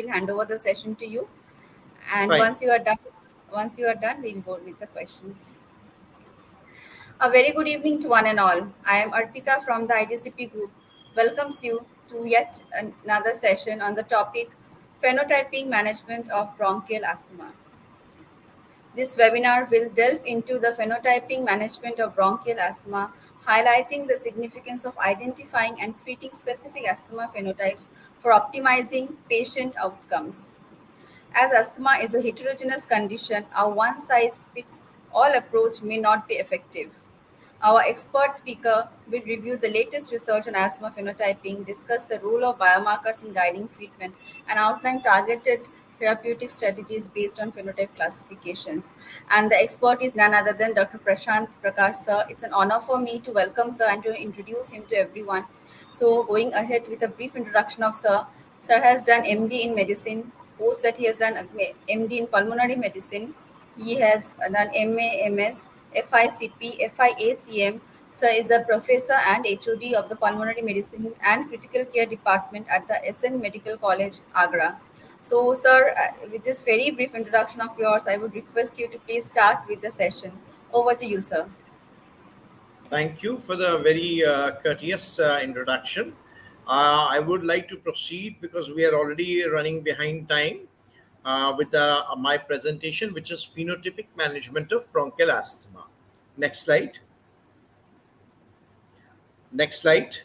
will hand over the session to you. And Fine. once you are done, we'll go with the questions. A very good evening to one and all. I am Arpita from the IGCP group. Welcomes you to yet another session on the topic phenotyping management of bronchial asthma. This webinar will delve into the phenotyping management of bronchial asthma, highlighting the significance of identifying and treating specific asthma phenotypes for optimizing patient outcomes. As asthma is a heterogeneous condition, a one size fits all approach may not be effective. Our expert speaker will review the latest research on asthma phenotyping, discuss the role of biomarkers in guiding treatment, and outline targeted therapeutic strategies based on phenotype classifications. And the expert is none other than Dr. Prashant Prakash, sir. It's an honor for me to welcome sir and to introduce him to everyone. So, going ahead with a brief introduction of sir. Sir has done MD in medicine. Post that he has done MD in pulmonary medicine. He has done MA, MS, FICP, FIACM. Sir is a professor and HOD of the Pulmonary Medicine and Critical Care Department at the SN Medical College, Agra. So, sir, with this very brief introduction of yours, I would request you to please start with the session. Over to you, sir. Thank you for the very courteous introduction. I would like to proceed because we are already running behind time with my presentation, which is phenotypic management of bronchial asthma. Next slide. Next slide.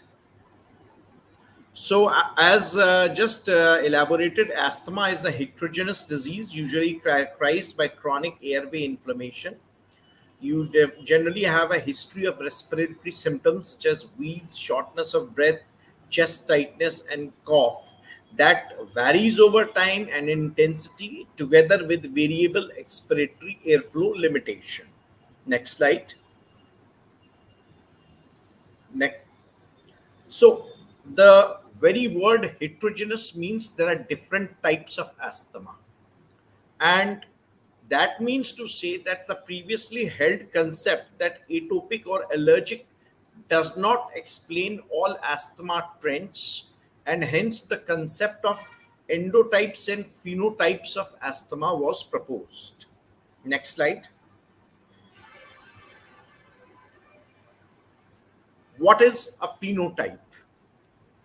So, as just elaborated, asthma is a heterogeneous disease usually characterized by chronic airway inflammation. You generally have a history of respiratory symptoms such as wheeze, shortness of breath, chest tightness, and cough that varies over time and intensity together with variable expiratory airflow limitation. Next slide. Next. So, the very word heterogeneous means there are different types of asthma. And that means to say that the previously held concept that atopic or allergic does not explain all asthma trends, and hence the concept of endotypes and phenotypes of asthma was proposed. Next slide. What is a phenotype?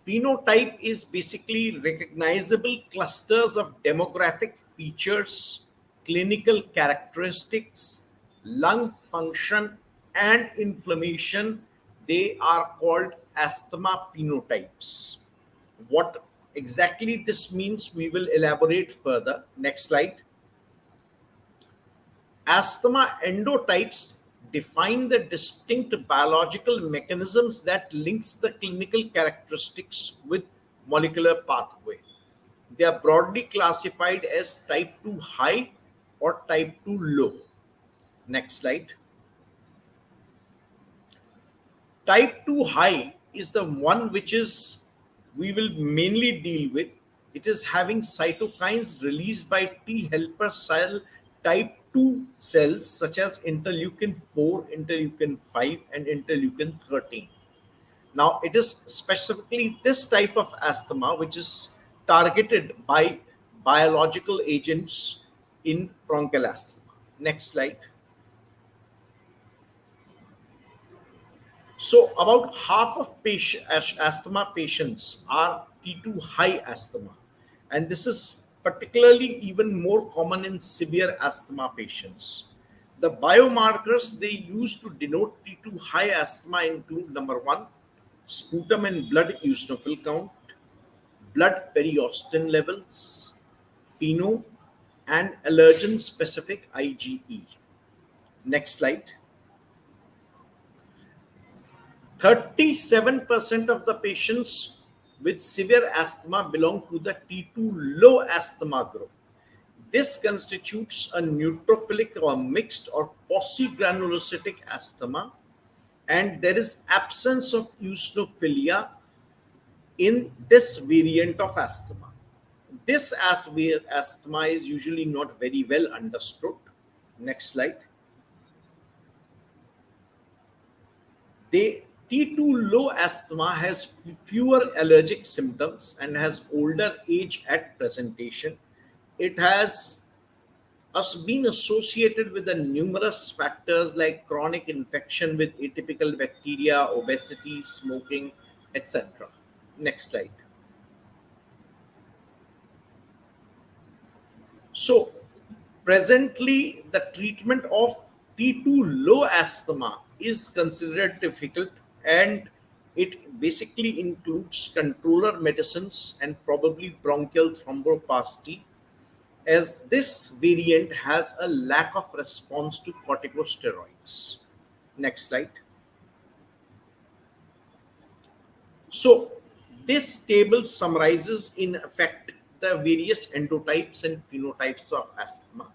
Phenotype is basically recognizable clusters of demographic features, clinical characteristics, lung function, and inflammation. They are called asthma phenotypes. What exactly this means, we will elaborate further. Next slide. Asthma endotypes define the distinct biological mechanisms that links the clinical characteristics with molecular pathway. They are broadly classified as type 2 high or type 2 low. Next slide. Type 2 high is the one which is we will mainly deal with. It is having cytokines released by T helper cell type 2 cells such as interleukin 4, interleukin 5, and interleukin 13. Now, it is specifically this type of asthma which is targeted by biological agents in bronchial asthma. Next slide. So, about half of asthma patients are T2 high asthma, and this is particularly even more common in severe asthma patients. The biomarkers they use to denote T2 high asthma include number one, sputum and blood eosinophil count, blood periostin levels, pheno, and allergen specific IgE. Next slide. 37% of the patients with severe asthma belong to the T2 low asthma group. This constitutes a neutrophilic or mixed or polygranulocytic asthma, and there is absence of eosinophilia in this variant of asthma. This asthma is usually not very well understood. Next slide. T2 low asthma has fewer allergic symptoms and has older age at presentation. It has been associated with the numerous factors like chronic infection with atypical bacteria, obesity, smoking, etc. Next slide. So, presently, the treatment of T2 low asthma is considered difficult, and it basically includes controller medicines and probably bronchial thromboplasty, as this variant has a lack of response to corticosteroids. Next slide. So, this table summarizes in effect the various endotypes and phenotypes of asthma.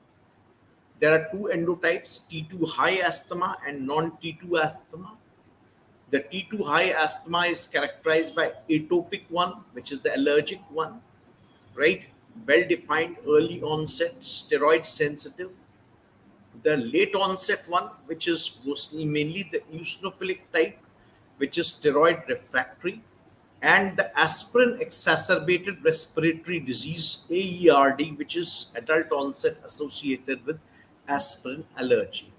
There are two endotypes, T2 high asthma and non T2 asthma. The T2 high asthma is characterized by atopic one, which is the allergic one, right? Well defined early onset, steroid sensitive. The late onset one, which is mostly mainly the eosinophilic type, which is steroid refractory, and the aspirin exacerbated respiratory disease AERD, which is adult onset associated with aspirin allergy.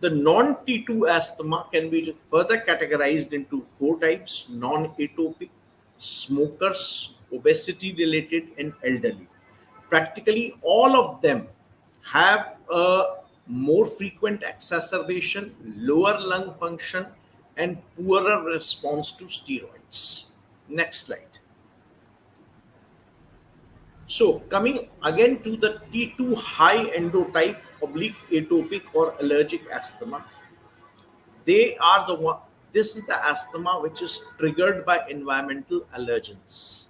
The non T2 asthma can be further categorized into four types: non atopic, smokers, obesity related, and elderly. Practically all of them have a more frequent exacerbation, lower lung function, and poorer response to steroids. Next slide. So, coming again to the T2 high endotype, oblique atopic or allergic asthma, they are the one. This is the asthma which is triggered by environmental allergens.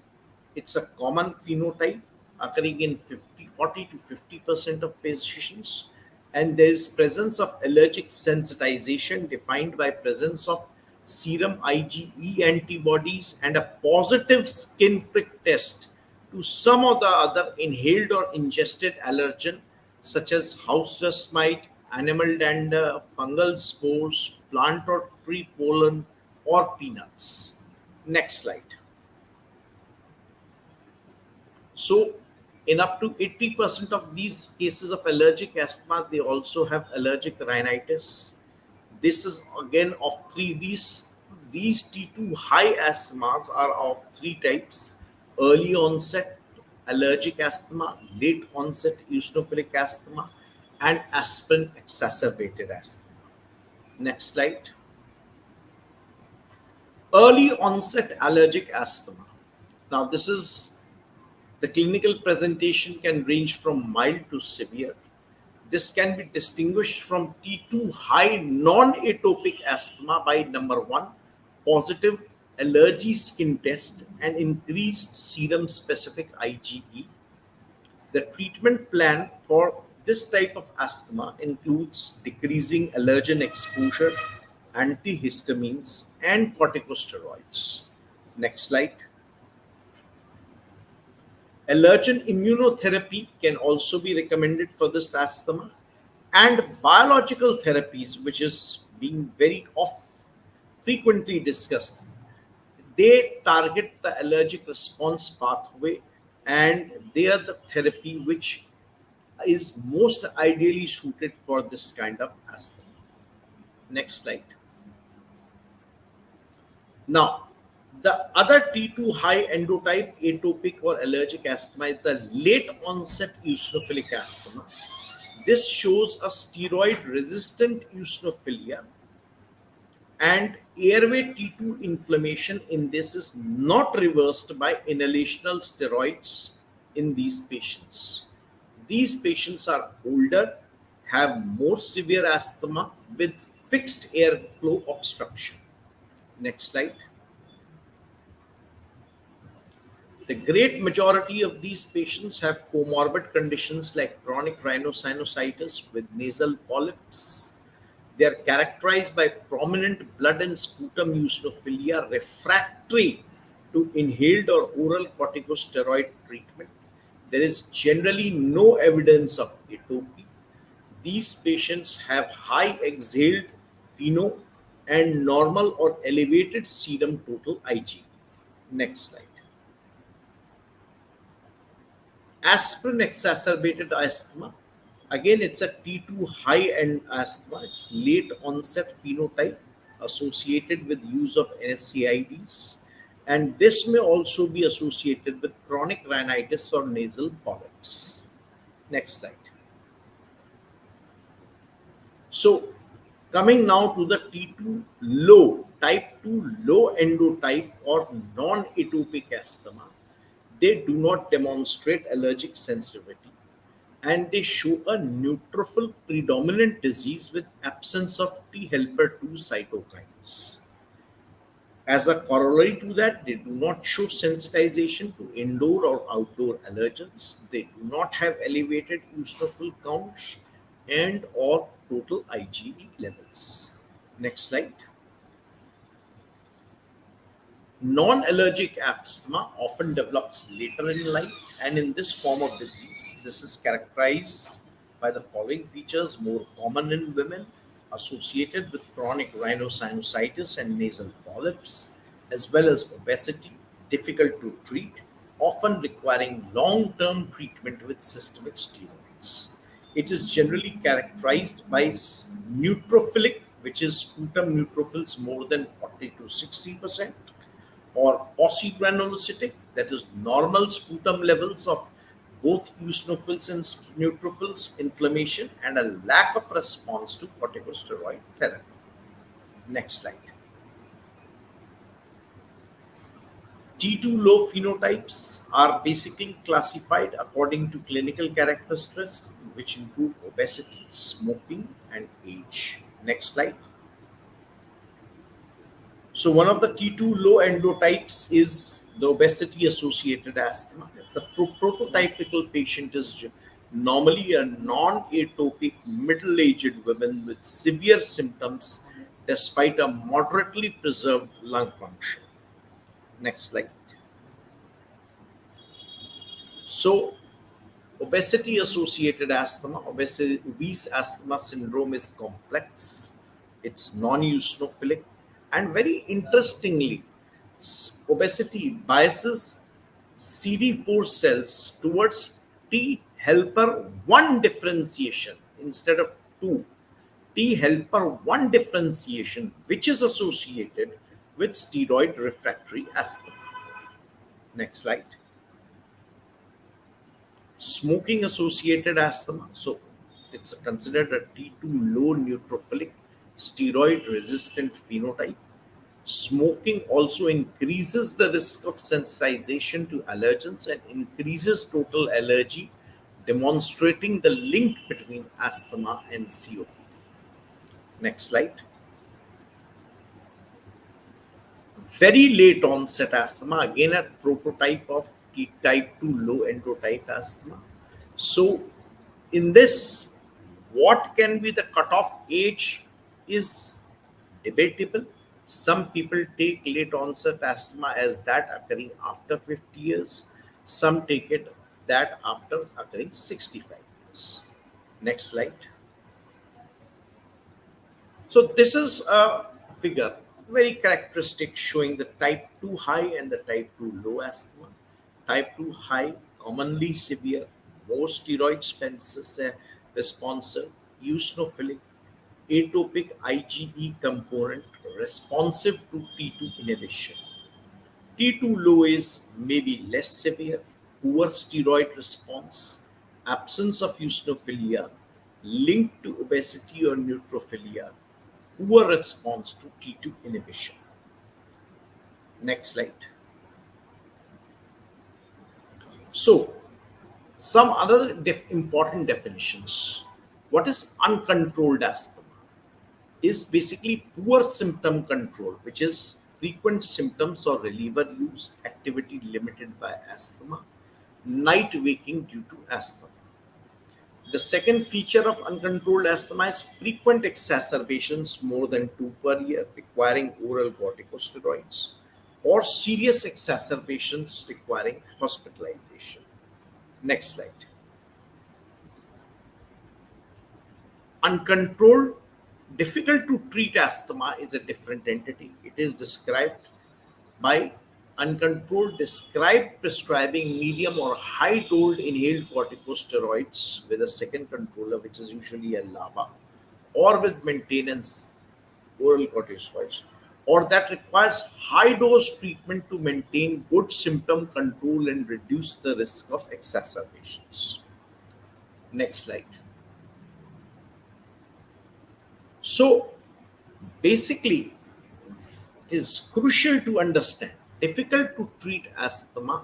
It's a common phenotype occurring in 40 to 50% of patients, and there is presence of allergic sensitization defined by presence of serum IgE antibodies and a positive skin prick test to some of the other inhaled or ingested allergen such as house dust mite, animal dander, fungal spores, plant or tree pollen, or peanuts. Next slide. So, in up to 80% of these cases of allergic asthma, they also have allergic rhinitis. This is again of three. These T2 high asthmas are of three types: early onset allergic asthma, late onset eosinophilic asthma, and aspirin exacerbated asthma. Next slide. Early onset allergic asthma. Now, this is the clinical presentation can range from mild to severe. This can be distinguished from T2 high non atopic asthma by number one, positive allergy skin test and increased serum specific IgE. The treatment plan for this type of asthma includes decreasing allergen exposure, antihistamines, and corticosteroids. Next slide. Allergen immunotherapy can also be recommended for this asthma, and biological therapies, which is being very oft frequently discussed. They target the allergic response pathway, and they are the therapy which is most ideally suited for this kind of asthma. Next slide. Now, the other T2 high endotype atopic or allergic asthma is the late onset eosinophilic asthma. This shows a steroid resistant eosinophilia, and airway T2 inflammation in this is not reversed by inhalational steroids in these patients. These patients are older, have more severe asthma with fixed airflow obstruction. Next slide. The great majority of these patients have comorbid conditions like chronic rhinosinusitis with nasal polyps. They are characterized by prominent blood and sputum eosinophilia refractory to inhaled or oral corticosteroid treatment. There is generally no evidence of atopy. These patients have high exhaled pheno and normal or elevated serum total IgE. Next slide. Aspirin exacerbated asthma. Again, it's a T2 high end asthma. It's late onset phenotype associated with use of NSAIDs. And this may also be associated with chronic rhinitis or nasal polyps. Next slide. So, coming now to the T2 low, type 2 low endotype or non atopic asthma, they do not demonstrate allergic sensitivity and they show a neutrophil predominant disease with absence of T helper 2 cytokines. As a corollary to that, they do not show sensitization to indoor or outdoor allergens. They do not have elevated eosinophil counts and or total IgE levels. Next slide. Non-allergic asthma often develops later in life, and in this form of disease, this is characterized by the following features more common in women associated with chronic rhinosinusitis and nasal polyps, as well as obesity, difficult to treat, often requiring long term treatment with systemic steroids. It is generally characterized by neutrophilic, which is sputum neutrophils more than 40 to 60%, or polygranulocytic, that is normal sputum levels of both eosinophils and neutrophils, inflammation, and a lack of response to corticosteroid therapy. Next slide. T2 low phenotypes are basically classified according to clinical characteristics, which include obesity, smoking, and age. Next slide. So one of the T2 low endotypes is the obesity associated asthma. The prototypical patient is normally a non-atopic middle-aged woman with severe symptoms despite a moderately preserved lung function. Next slide. So obesity associated asthma, obese asthma syndrome is complex, it's non eosinophilic, and very interestingly, obesity biases CD4 cells towards T helper 1 differentiation instead of 2. T helper 1 differentiation, which is associated with steroid refractory asthma. Next slide. Smoking associated asthma. So it's considered a T2 low neutrophilic steroid resistant phenotype. Smoking also increases the risk of sensitization to allergens and increases total allergy, demonstrating the link between asthma and COPD. Next slide. Very late onset asthma, again a prototype of T type 2 low endotype asthma. So, in this, what can be the cutoff age is debatable. Some people take late onset asthma as that occurring after 50 years. Some take it that after occurring 65 years. Next slide. So this is a figure very characteristic showing the type 2 high and the type 2 low asthma. Type 2 high, commonly severe, more steroid responsive, eosinophilic, atopic IgE component, responsive to T2 inhibition. T2 low is maybe less severe, poor steroid response, absence of eosinophilia, linked to obesity or neutrophilia, poor response to T2 inhibition. Next slide. So, some other important definitions. What is uncontrolled asthma? Is basically poor symptom control, which is frequent symptoms or reliever use, activity limited by asthma, night waking due to asthma. The second feature of uncontrolled asthma is frequent exacerbations more than 2 per year requiring oral corticosteroids or serious exacerbations requiring hospitalization. Next slide. Uncontrolled Difficult to treat asthma is a different entity. It is described by uncontrolled described prescribing medium or high dose inhaled corticosteroids with a second controller, which is usually a LABA, or with maintenance oral corticosteroids, or that requires high dose treatment to maintain good symptom control and reduce the risk of exacerbations. Next slide. So, basically, it is crucial to understand difficult to treat asthma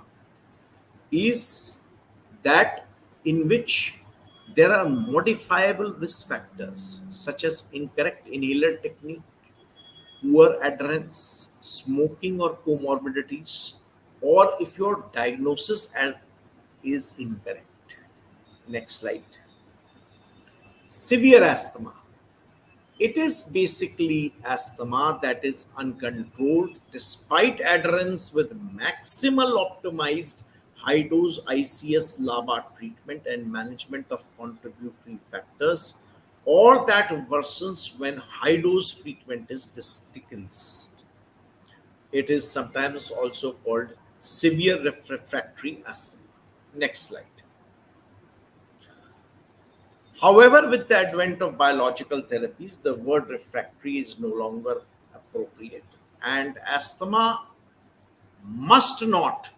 is that in which there are modifiable risk factors such as incorrect inhaler technique, poor adherence, smoking or comorbidities, or if your is incorrect. Next slide. Severe asthma. It is basically asthma that is uncontrolled despite adherence with maximal optimized high dose ICS LABA treatment and management of contributory factors, or that worsens when high dose treatment is decreased. It is sometimes also called severe refractory asthma. Next slide. However, with the advent of biological therapies, the word refractory is no longer appropriate, and asthma must not,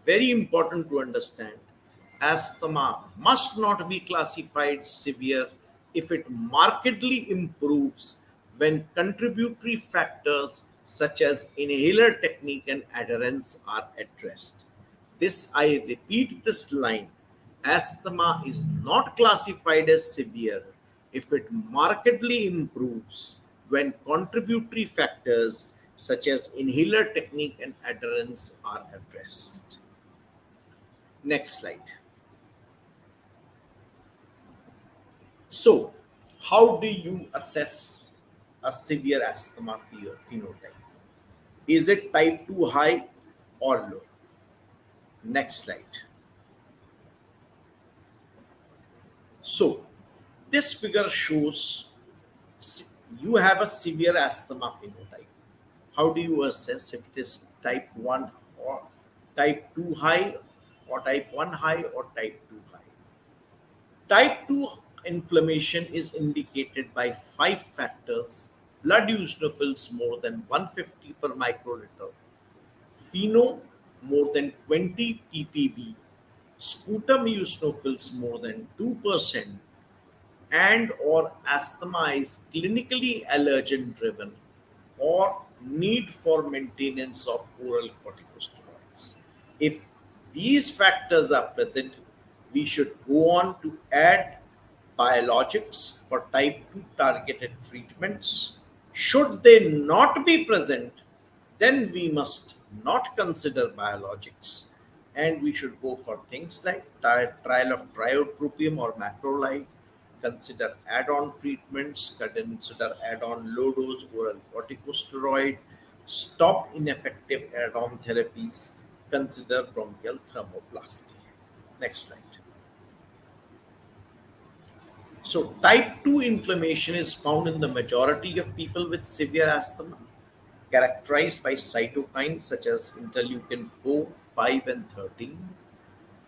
very important to understand, asthma must not be classified severe if it markedly improves when contributory factors such as inhaler technique and adherence are addressed. This, I repeat this line, asthma is not classified as severe if it markedly improves when contributory factors such as inhaler technique and adherence are addressed. Next slide. So, how do you assess a severe asthma phenotype? Is it type 2 high or low? Next slide. So, this figure shows you have a severe asthma phenotype. How do you assess if it is type 1 or type 2 high, or type 1 high or type 2 high? Type 2 inflammation is indicated by five factors: blood eosinophils more than 150 per microliter, pheno more than 20 ppb, sputum eosinophils more than 2%, and or asthma is clinically allergen driven, or need for maintenance of oral corticosteroids. If these factors are present, we should go on to add biologics for type 2 targeted treatments. Should they not be present, then we must not consider biologics, and we should go for things like trial of triotropium or macrolide, consider add-on treatments, consider add-on low-dose oral corticosteroid, stop ineffective add-on therapies, consider bronchial thermoplasty. Next slide. So, type 2 inflammation is found in the majority of people with severe asthma, characterized by cytokines such as interleukin 4, 5, and 13,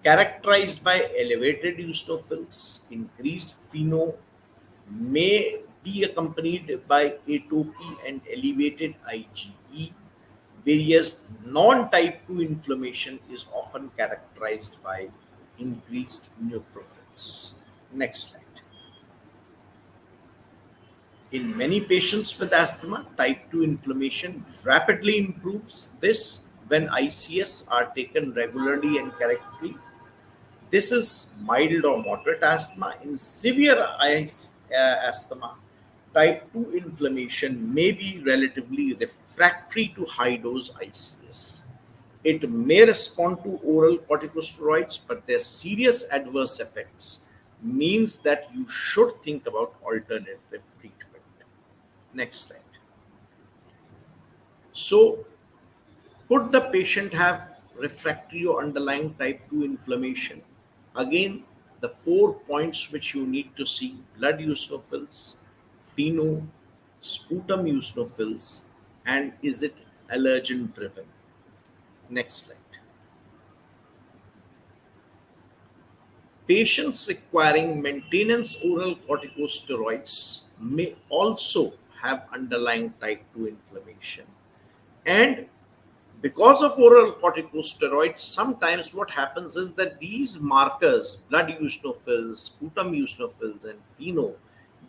characterized by elevated eosinophils, increased pheno, may be accompanied by atopy and elevated IgE. Various non-type 2 inflammation is often characterized by increased neutrophils. Next slide. In many patients with asthma, type 2 inflammation rapidly improves this when ICS are taken regularly and correctly. This is mild or moderate asthma. In severe asthma, type 2 inflammation may be relatively refractory to high dose ICS. It may respond to oral corticosteroids, but their serious adverse effects means that you should think about alternative treatment. Next slide. So, could the patient have refractory or underlying type 2 inflammation? Again, the 4 points which you need to see: blood eosinophils, pheno, sputum eosinophils, and is it allergen driven? Next slide. Patients requiring maintenance oral corticosteroids may also have underlying type 2 inflammation. And because of oral corticosteroids, sometimes what happens is that these markers, blood eosinophils, sputum eosinophils, and pheno,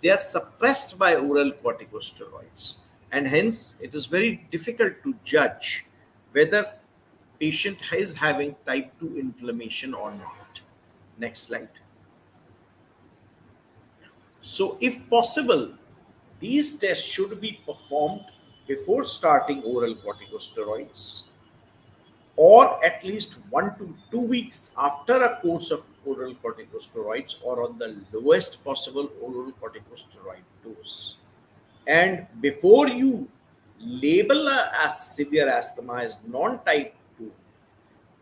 they are suppressed by oral corticosteroids. And hence, it is very difficult to judge whether patient is having type 2 inflammation or not. Next slide. So, if possible, these tests should be performed before starting oral corticosteroids or at least 1 to 2 weeks after a course of oral corticosteroids or on the lowest possible oral corticosteroid dose. And before you label as severe asthma as non type 2,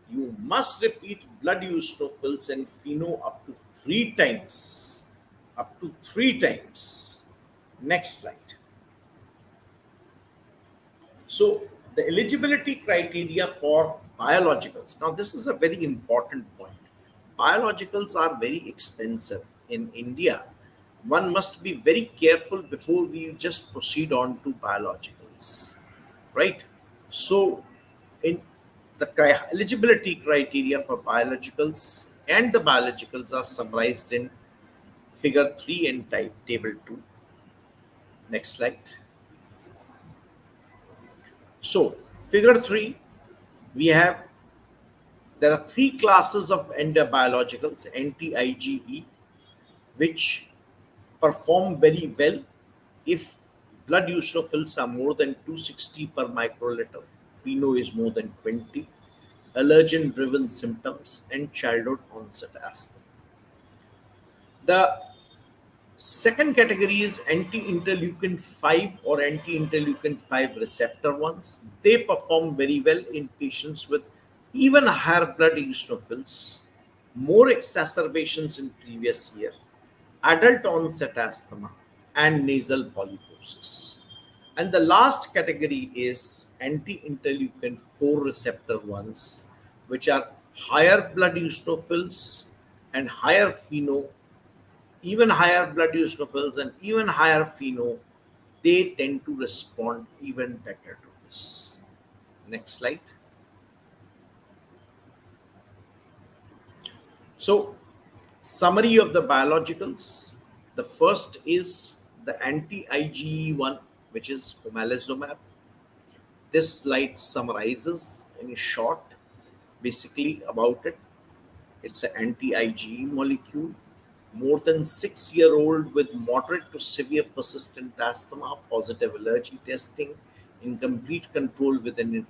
you must repeat blood eosinophils and pheno up to 3 times. Up to 3 times. Next slide. So, the eligibility criteria for biologicals. Now, this is a very important point. Biologicals are very expensive in India. One must be very careful before we just proceed on to biologicals, right? So, in the eligibility criteria for biologicals and the biologicals are summarized in figure 3 and type table 2. Next slide. So, figure 3, we have there are three classes of endobiologicals, anti-IgE, which perform very well if blood eosinophils are more than 260 per microliter, pheno is more than 20, allergen-driven symptoms, and childhood onset asthma. The second category is anti-interleukin 5 or anti-interleukin 5 receptor ones. They perform very well in patients with even higher blood eosinophils, more exacerbations in previous year, adult onset asthma, and nasal polyposis. And the last category is anti-interleukin 4 receptor ones, which are higher blood eosinophils and higher pheno, even higher blood eosinophils and even higher pheno, they tend to respond even better to this. Next slide. So, summary of the biologicals. The first is the anti-IgE one, which is omalizumab. This slide summarizes in short basically about it. It's an anti-IgE molecule. More than 6-year-old with moderate to severe persistent asthma, positive allergy testing, incomplete control with an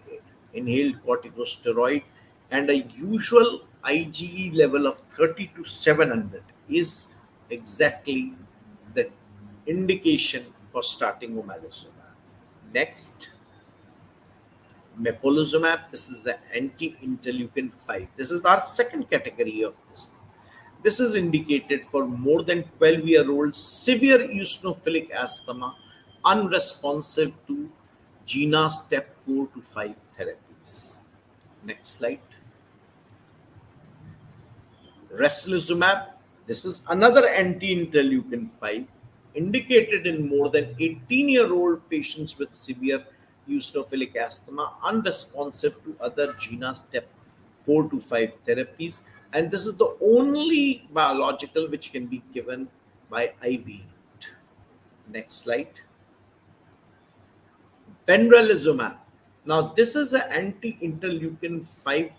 inhaled corticosteroid, and a usual IgE level of 30 to 700 is exactly the indication for starting omalizumab. Next, mepolizumab. This is the anti-interleukin 5. This is our second category of this. This is indicated for more than 12-year-old severe eosinophilic asthma unresponsive to GINA step 4 to 5 therapies. Next slide. Reslizumab. This is another anti-interleukin 5 indicated in more than 18-year-old patients with severe eosinophilic asthma unresponsive to other GINA step 4 to 5 therapies, and this is the only biological which can be given by IV route. Next slide. Benralizumab. Now, this is an anti-interleukin 5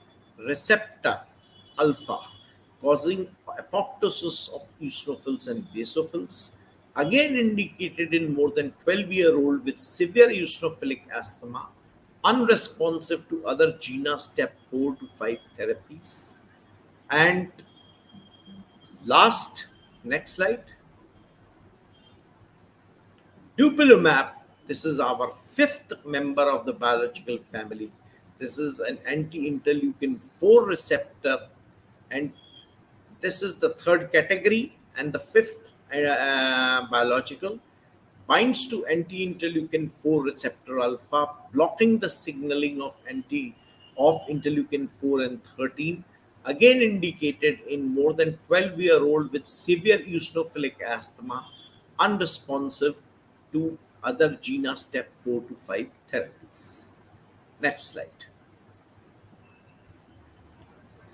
receptor alpha causing apoptosis of eosinophils and basophils, again indicated in more than 12-year-old with severe eosinophilic asthma, unresponsive to other GINA step 4 to 5 therapies. And last, next slide. Dupilumab, this is our fifth member of the biological family. This is an anti-interleukin 4 receptor, and this is the third category and the fifth biological. binds to anti-interleukin 4 receptor alpha, blocking the signaling of interleukin 4 and 13, again indicated in more than 12-year-old with severe eosinophilic asthma, unresponsive to other GINA step 4 to 5 therapies. Next slide.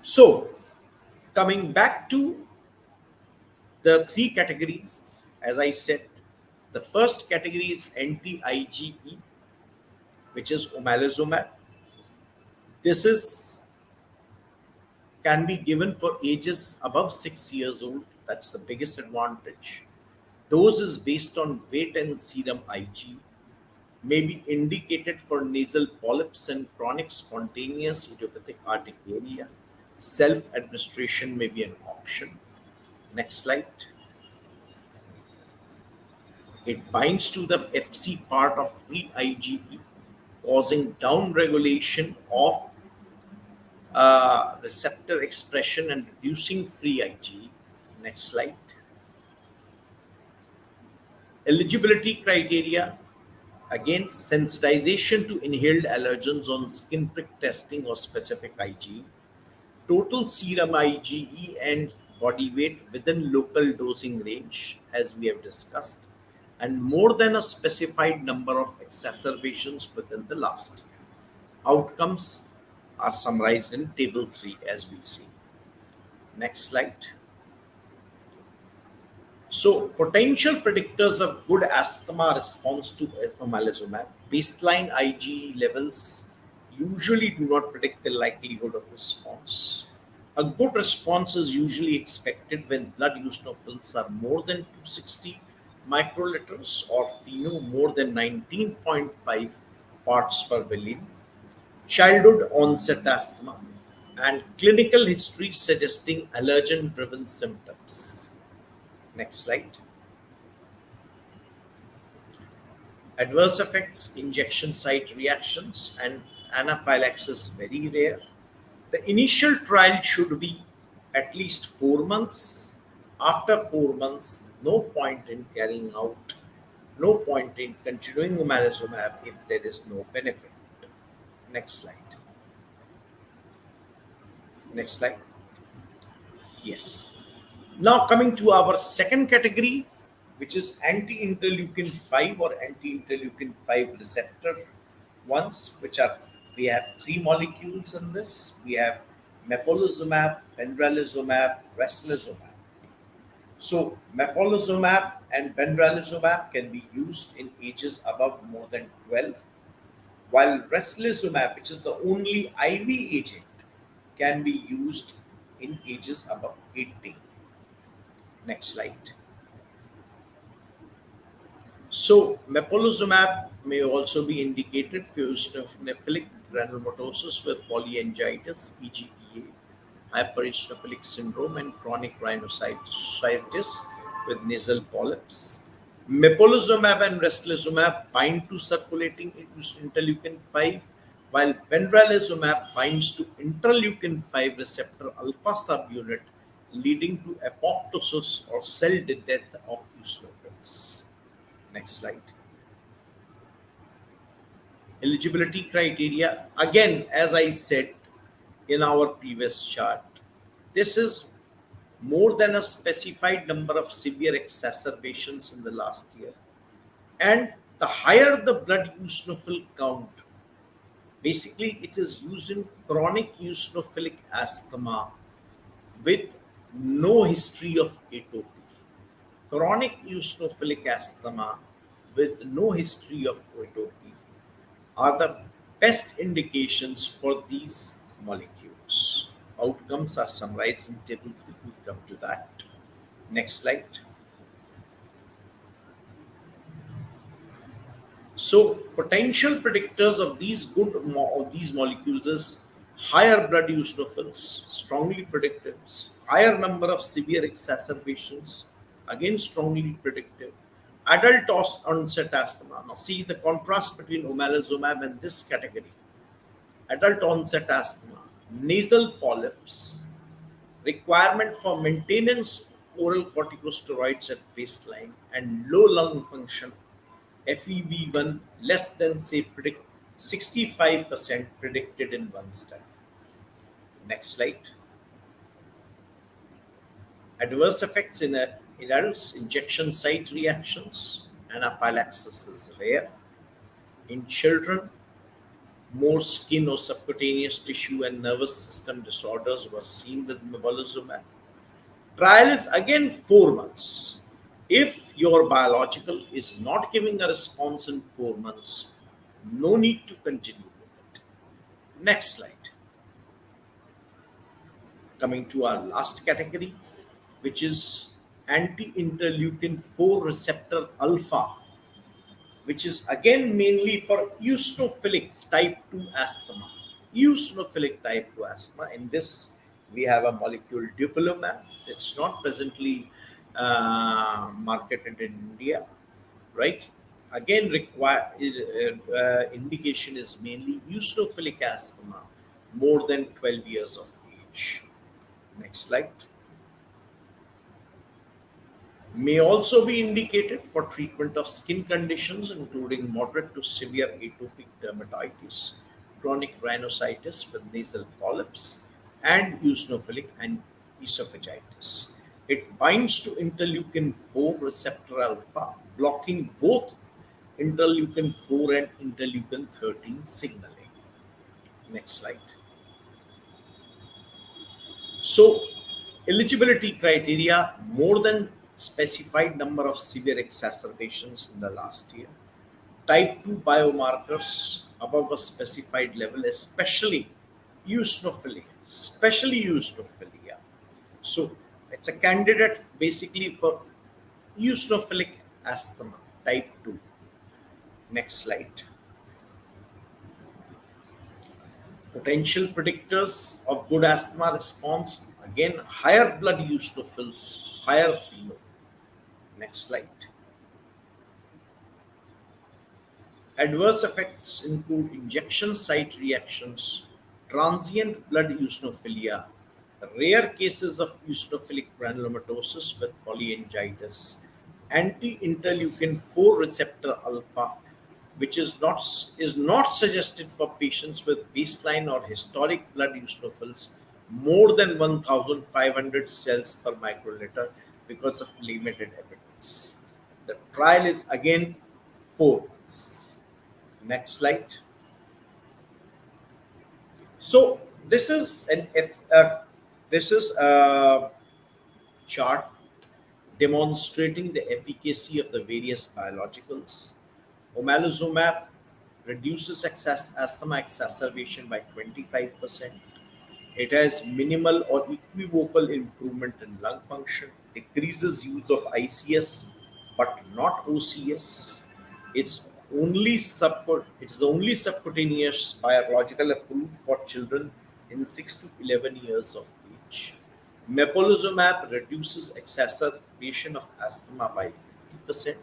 So, coming back to the three categories, as I said, the first category is anti-IgE, which is omalizumab. This is can be given for ages above 6 years old. That's the biggest advantage. Dose is based on weight and serum Ig. May be indicated for nasal polyps and chronic spontaneous idiopathic urticaria. Self-administration may be an option. Next slide. It binds to the Fc part of free IgE, causing downregulation of receptor expression and reducing free IgE. Next slide. Eligibility criteria, again, sensitization to inhaled allergens on skin prick testing or specific IgE, total serum IgE and body weight within local dosing range, as we have discussed, and more than a specified number of exacerbations within the last year. Outcomes are summarized in table 3, as we see. Next slide. So, potential predictors of good asthma response to omalizumab. Baseline IgE levels usually do not predict the likelihood of response. A good response is usually expected when blood eosinophils are more than 260 microliters or pheno more than 19.5 parts per billion, childhood onset asthma, and clinical history suggesting allergen driven symptoms. Next slide. Adverse effects, injection site reactions, and anaphylaxis very rare. The initial trial should be at least 4 months. After 4 months, no point in carrying out, no point in continuing omalizumab if there is no benefit. Next slide. Next slide. Yes. Now coming to our second category, which is anti-interleukin 5 or anti-interleukin 5 receptor ones, which are, we have three molecules in this. We have mepolizumab, benralizumab, restylizumab. So mepolizumab and benralizumab can be used in ages above more than 12, while restylizumab, which is the only IV agent, can be used in ages above 18. Next slide. So, mepolizumab may also be indicated for eosinophilic granulomatosis with polyangiitis, EGPA, hypereosinophilic syndrome, and chronic rhinosinusitis with nasal polyps. Mepolizumab and restylizumab bind to circulating interleukin 5, while benralizumab binds to interleukin 5 receptor alpha subunit, leading to apoptosis or cell death of eosinophils. Next slide. Eligibility criteria. Again, as I said in our previous chart, this is more than a specified number of severe exacerbations in the last year. And the higher the blood eosinophil count, basically it is used in chronic eosinophilic asthma with no history of atopy. Chronic eosinophilic asthma with no history of atopy are the best indications for these molecules. Outcomes are summarized in table 3. We come to that. Next slide. So, potential predictors of these these molecules is higher blood eosinophils, strongly predictive, higher number of severe exacerbations, again strongly predictive, adult onset asthma. Now, see the contrast between omalizumab and this category. Adult onset asthma, nasal polyps, requirement for maintenance oral corticosteroids at baseline, and low lung function FEV1 less than, say, 65% predicted in one study. Next slide. Adverse effects in adults, injection site reactions, anaphylaxis is rare. In children, more skin or subcutaneous tissue and nervous system disorders were seen with mepolizumab. Trial is again 4 months. If your biological is not giving a response in 4 months, no need to continue with it. Next slide. Coming to our last category, which is anti-interleukin 4 receptor alpha, which is again mainly for eosinophilic type 2 asthma. Eosinophilic type 2 asthma. In this, we have a molecule dupilumab. It's not presently marketed in India, right? Again, indication is mainly eosinophilic asthma, more than 12 years of age. Next slide. May also be indicated for treatment of skin conditions including moderate to severe atopic dermatitis, chronic rhinosinusitis with nasal polyps, and eosinophilic and esophagitis. It binds to interleukin 4 receptor alpha, blocking both interleukin 4 and interleukin 13 signaling. Next slide. So, eligibility criteria: more than specified number of severe exacerbations in the last year, type 2 biomarkers above a specified level, especially eosinophilia. So, it's a candidate basically for eosinophilic asthma type 2. Next slide. Potential predictors of good asthma response: again, higher blood eosinophils, higher pheno. Next slide. Adverse effects include injection site reactions, transient blood eosinophilia, rare cases of eosinophilic granulomatosis with polyangiitis, anti-interleukin 4 receptor alpha, which is not suggested for patients with baseline or historic blood eosinophils more than 1,500 cells per microliter because of limited evidence. The trial is again 4 months. Next slide. So this is a chart demonstrating the efficacy of the various biologicals. Omalizumab reduces asthma exacerbation by 25%. It has minimal or equivocal improvement in lung function, decreases use of ICS but not OCS. It's it is the only subcutaneous biological approved for children in 6 to 11 years of age. Mepolizumab reduces exacerbation of asthma by 50%.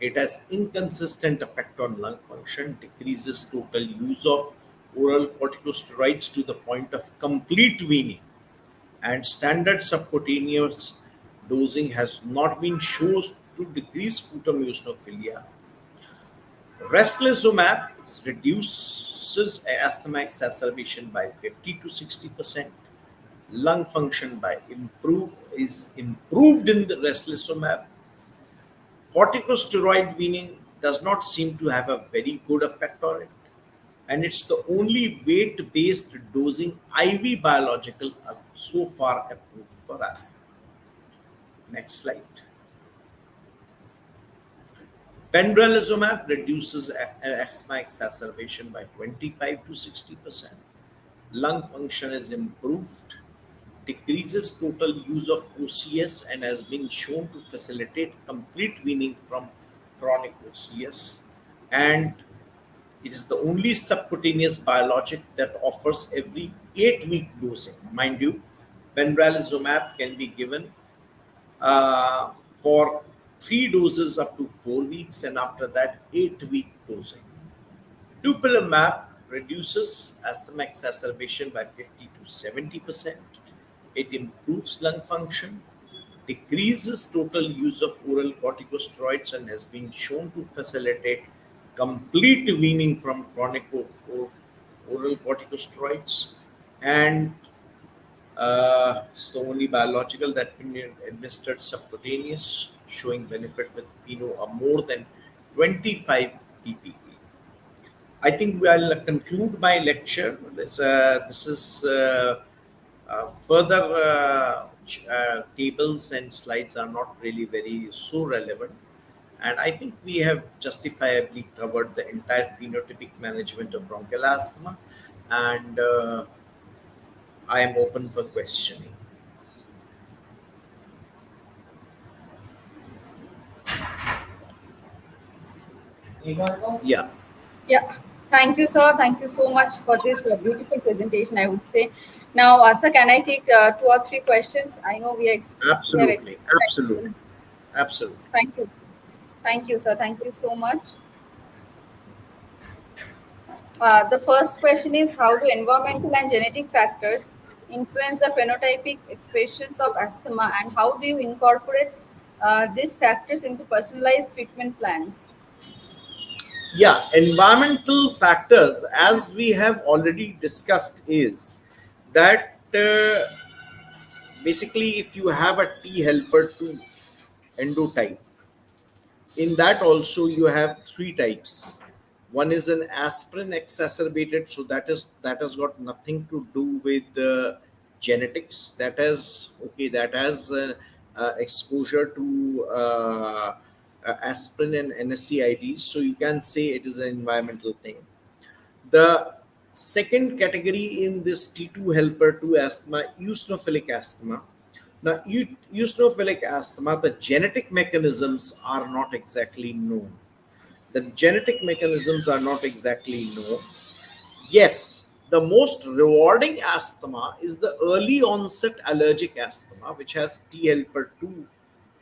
It has inconsistent effect on lung function, decreases total use of oral corticosteroids to the point of complete weaning, and standard subcutaneous dosing has not been shown to decrease sputum eosinophilia. Restlizumab reduces asthma exacerbation by 50 to 60%. Lung function is improved in the restlizumab. Corticosteroid weaning does not seem to have a very good effect on it, and it's the only weight-based dosing IV biological so far approved for asthma. Next slide. Benralizumab reduces asthma exacerbation by 25 to 60%. Lung function is improved, decreases total use of OCS, and has been shown to facilitate complete weaning from chronic OCS. And it is the only subcutaneous biologic that offers every 8-week dosing. Mind you, benralizumab can be given for 3 doses up to 4 weeks, and after that, 8-week dosing. Dupilumab reduces asthma exacerbation by 50 to 70%. It improves lung function. decreases total use of oral corticosteroids and has been shown to facilitate complete weaning from chronic oral corticosteroids. And it's the only biological that can be administered subcutaneous, showing benefit with pheno of more than 25 ppb. I think I'll conclude my lecture. This is further tables and slides are not really very so relevant. And I think we have justifiably covered the entire phenotypic management of bronchial asthma. And I am open for questioning. Yeah, Yeah. Thank you, sir. Thank you so much for this beautiful presentation, I would say. Now, sir, can I take two or three questions? I know we have absolutely. extended Absolutely. time. Absolutely. Thank you. Thank you, sir. Thank you so much. The first question is, how do environmental and genetic factors influence the phenotypic expressions of asthma, and how do you incorporate these factors into personalized treatment plans? Yeah, environmental factors, as we have already discussed, is that basically if you have a T helper 2 endotype, in that also you have three types. One is an aspirin exacerbated, so that has got nothing to do with the genetics. That has exposure to aspirin and NSAIDs, so you can say it is an environmental thing. The second category in this T2 helper 2 asthma, eosinophilic asthma. Now, eosinophilic asthma, the genetic mechanisms are not exactly known. The genetic mechanisms are not exactly known. Yes, the most rewarding asthma is the early onset allergic asthma, which has T helper 2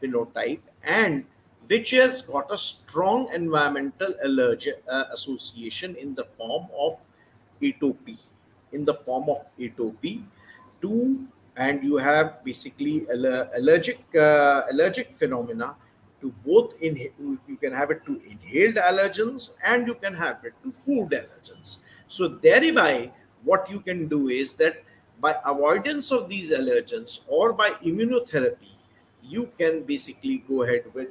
phenotype and which has got a strong environmental allergy association in the form of atopy. In the form of atopy, two, and you have basically allergic phenomena to both in you can have it to inhaled allergens and you can have it to food allergens. So thereby what you can do is that by avoidance of these allergens or by immunotherapy you can basically go ahead with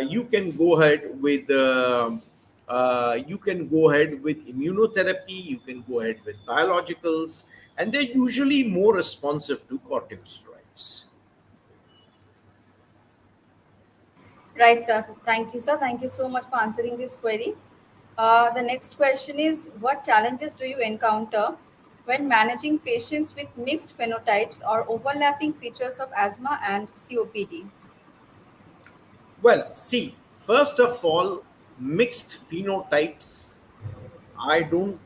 you can go ahead with you can go ahead with immunotherapy, you can go ahead with biologicals, and they're usually more responsive to corticosteroids. Right, sir. Thank you, sir. Thank you so much for answering this query. The next question is, what challenges do you encounter when managing patients with mixed phenotypes or overlapping features of asthma and COPD? Well, see, first of all, mixed phenotypes. I don't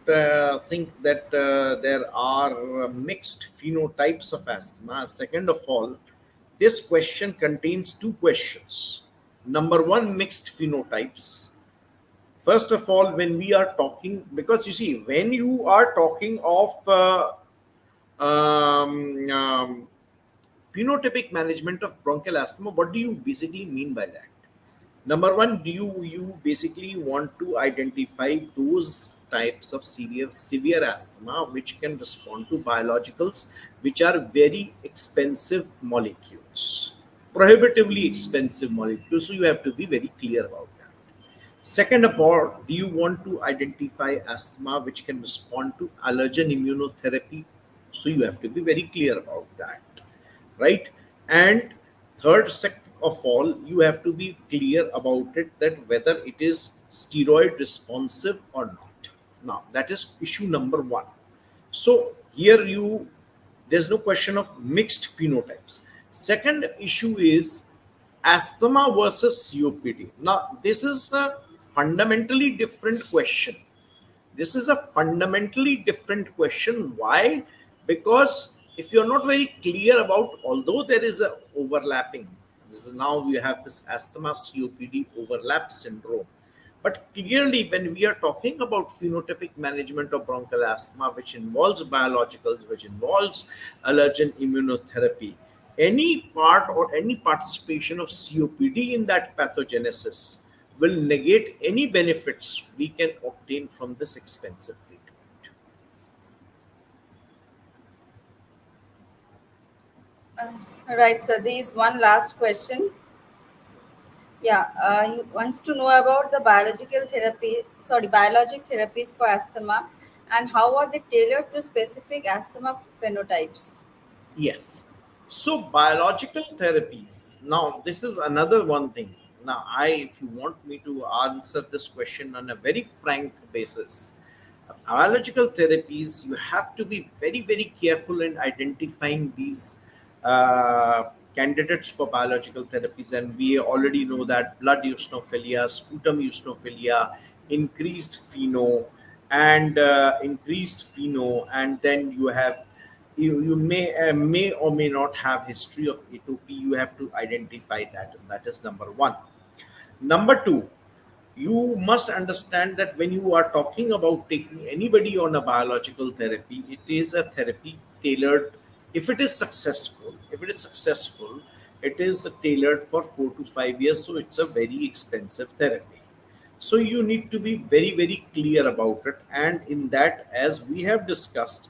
think that there are mixed phenotypes of asthma. Second of all, this question contains two questions. Number one, mixed phenotypes. First of all, when we are talking, because you see, when you are talking of um, um, phenotypic management of bronchial asthma, what do you basically mean by that? Number one, do you basically want to identify those types of severe asthma which can respond to biologicals, which are very expensive molecules, prohibitively expensive molecules. So you have to be very clear about that. Second of all, do you want to identify asthma which can respond to allergen immunotherapy? So you have to be very clear about that, right? And third sect of all, you have to be clear about it that whether it is steroid responsive or not. Now, that is issue number one. So here there's no question of mixed phenotypes. Second issue is asthma versus COPD. Now, this is a fundamentally different question. This is a fundamentally different question. Why? Because if you're not very clear about, although there is a overlapping, this is now we have this asthma COPD overlap syndrome. But clearly, when we are talking about phenotypic management of bronchial asthma, which involves biologicals, which involves allergen immunotherapy, any part or any participation of COPD in that pathogenesis will negate any benefits we can obtain from this expensive treatment. Uh, right, so there is one last question. Yeah, he wants to know about the biologic therapies for asthma and how are they tailored to specific asthma phenotypes. Yes. So biological therapies. Now, this is another one thing. Now, if you want me to answer this question on a very frank basis, biological therapies, you have to be very, very careful in identifying these candidates for biological therapies. And we already know that blood eosinophilia, sputum eosinophilia, increased and then you may or may not have history of atopy. You have to identify that, and that is number one. Number two, you must understand that when you are talking about taking anybody on a biological therapy, it is a therapy tailored. If it is successful, it is tailored for 4 to 5 years, so it's a very expensive therapy. So you need to be very, very clear about it. And in that, as we have discussed,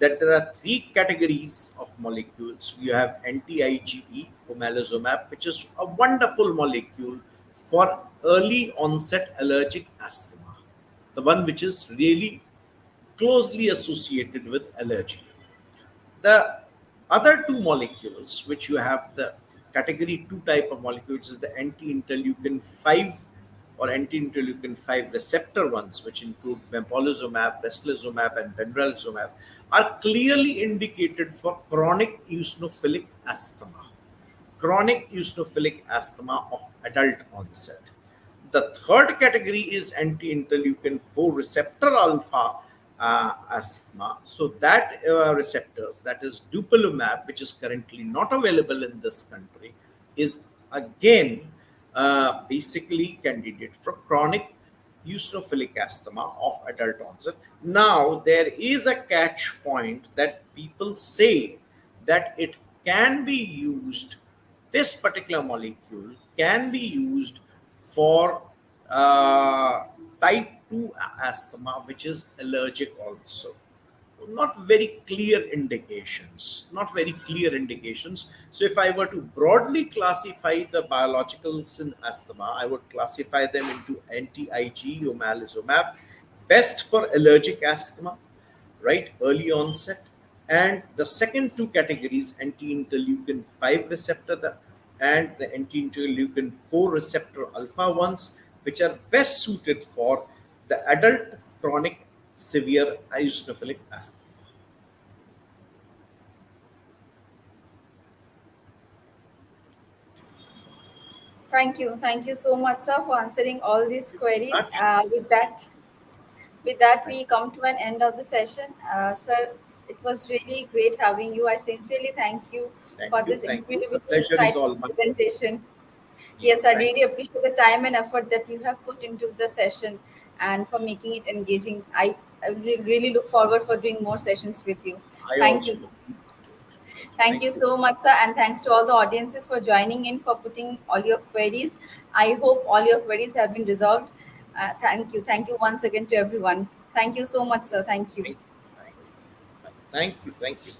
that there are three categories of molecules. You have anti-IgE, omalizumab, which is a wonderful molecule for early onset allergic asthma, the one which is really closely associated with allergy. The other two molecules, which you have the category 2 type of molecules, is the anti-interleukin 5 or anti-interleukin 5 receptor ones, which include mepolizumab, bestalizumab, and benralizumab, are clearly indicated for chronic eosinophilic asthma of adult onset. The third category is anti-interleukin 4 receptor alpha asthma. So that receptors, that is dupilumab, which is currently not available in this country, is again basically candidate for chronic eosinophilic asthma of adult onset. Now there is a catch point that people say that it can be used, this particular molecule can be used for uh, type 2 asthma, which is allergic also. Not very clear indications. So if I were to broadly classify the biologicals in asthma, I would classify them into anti-IgE, omalizumab, best for allergic asthma, right, early onset. And the second two categories, anti-interleukin 5 receptor and the anti-interleukin 4 receptor alpha ones, which are best suited for the adult chronic severe eosinophilic asthma. Thank you so much, sir, for answering all these queries. Much. With that, Thank we come to an end of the session. Sir, it was really great having you. I sincerely thank you for this thank you. The incredibly pleasure is insightful all mine. presentation. Yes, Yes, I thank really appreciate the time and effort that you have put into the session and for making it engaging. I really look forward for doing more sessions with you. I Thank also you. look forward to it. Thank Thank you you. so much, sir, and thanks to all the audiences for joining in for putting all your queries. I hope all your queries have been resolved. Thank you. Thank you once again to everyone. Thank you so much, sir. Thank you. Thank you. Thank you. Thank you.